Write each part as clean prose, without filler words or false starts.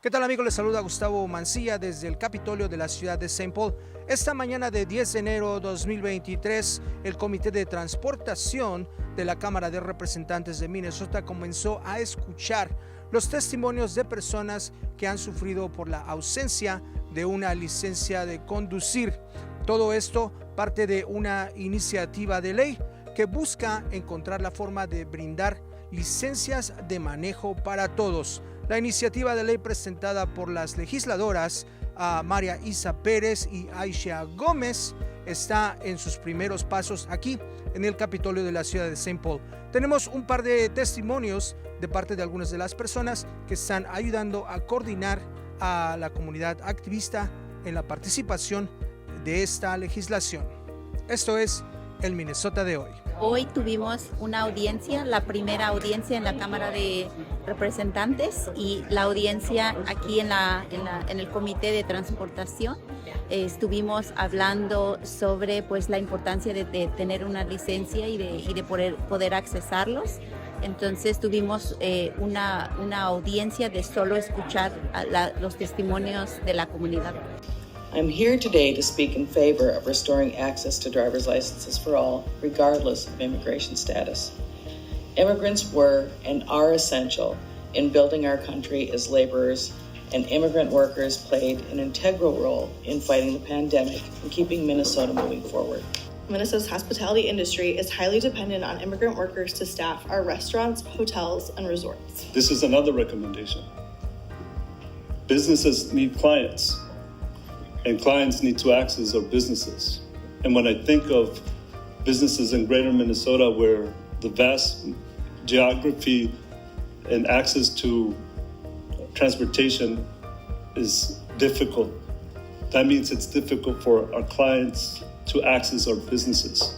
¿Qué tal, amigos? Les saluda Gustavo Mancilla desde el Capitolio de la ciudad de St. Paul. Esta mañana de 10 de enero de 2023, el Comité de Transportación de la Cámara de Representantes de Minnesota comenzó a escuchar los testimonios de personas que han sufrido por la ausencia de una licencia de conducir. Todo esto parte de una iniciativa de ley que busca encontrar la forma de brindar licencias de manejo para todos. La iniciativa de ley presentada por las legisladoras María Isa Pérez y Aisha Gómez está en sus primeros pasos aquí en el Capitolio de la ciudad de St. Paul. Tenemos un par de testimonios de parte de algunas de las personas que están ayudando a coordinar a la comunidad activista en la participación de esta legislación. Esto es el Minnesota de hoy. Hoy tuvimos una audiencia, la primera audiencia en la Cámara de Representantes y la audiencia aquí en el Comité de Transportación. Estuvimos hablando sobre la importancia de tener una licencia y de poder accesarlos. Entonces tuvimos una audiencia de solo escuchar los testimonios de la comunidad. I'm here today to speak in favor of restoring access to driver's licenses for all, regardless of immigration status. Immigrants were and are essential in building our country as laborers, and immigrant workers played an integral role in fighting the pandemic and keeping Minnesota moving forward. Minnesota's hospitality industry is highly dependent on immigrant workers to staff our restaurants, hotels, and resorts. This is another recommendation. Businesses need clients, and clients need to access our businesses. And when I think of businesses in greater Minnesota where the vast geography and access to transportation is difficult, that means it's difficult for our clients to access our businesses.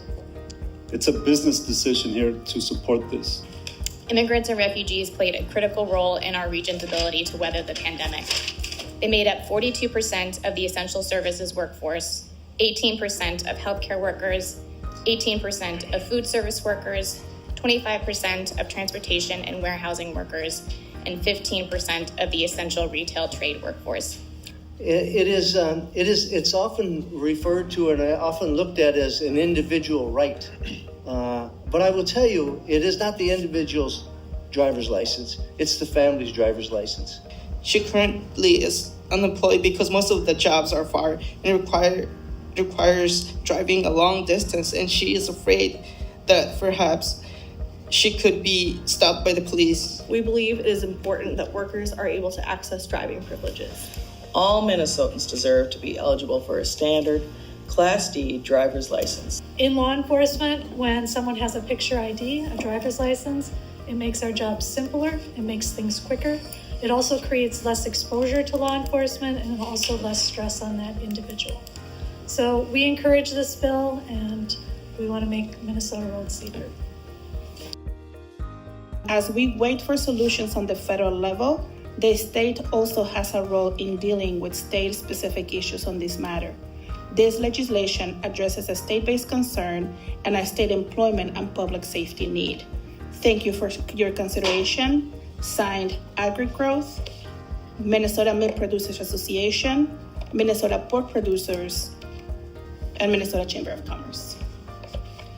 It's a business decision here to support this. Immigrants and refugees played a critical role in our region's ability to weather the pandemic. They made up 42% of the essential services workforce, 18% of healthcare workers, 18% of food service workers, 25% of transportation and warehousing workers, and 15% of the essential retail trade workforce. It's often referred to and often looked at as an individual right. But I will tell you, it is not the individual's driver's license, it's the family's driver's license. She currently is unemployed because most of the jobs are far and requires driving a long distance, and she is afraid that perhaps she could be stopped by the police. We believe it is important that workers are able to access driving privileges. All Minnesotans deserve to be eligible for a standard Class D driver's license. In law enforcement, when someone has a picture ID, a driver's license, it makes our jobs simpler, it makes things quicker. It also creates less exposure to law enforcement and also less stress on that individual. So we encourage this bill and we want to make Minnesota roads safer. As we wait for solutions on the federal level, the state also has a role in dealing with state-specific issues on this matter. This legislation addresses a state-based concern and a state employment and public safety need. Thank you for your consideration. Signed, Agri-Growth, Minnesota Milk Producers Association, Minnesota Pork Producers, and Minnesota Chamber of Commerce.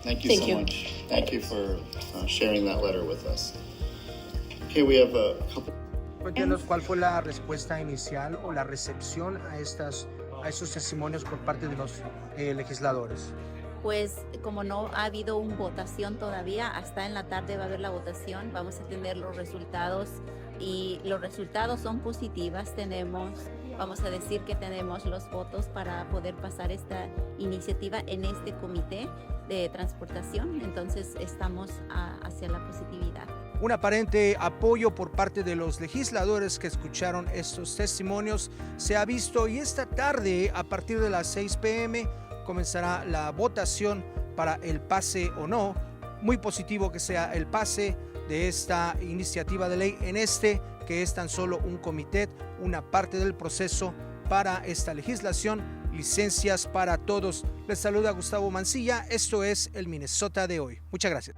Thank you so much. Thank you for sharing that letter with us. Okay, we have a couple. Cuéntenos cuál fue la respuesta inicial o la recepción a estos testimonios por parte de los legisladores. Pues como no ha habido una votación todavía, hasta en la tarde va a haber la votación, vamos a tener los resultados y los resultados son positivas. Vamos a decir que tenemos los votos para poder pasar esta iniciativa en este comité de transportación, entonces estamos hacia la positividad. Un aparente apoyo por parte de los legisladores que escucharon estos testimonios se ha visto, y esta tarde a partir de las 6 p.m. comenzará la votación para el pase o no. Muy positivo que sea el pase de esta iniciativa de ley que es tan solo un comité, una parte del proceso para esta legislación, licencias para todos. Les saluda Gustavo Mancilla, esto es el Minnesota de hoy. Muchas gracias.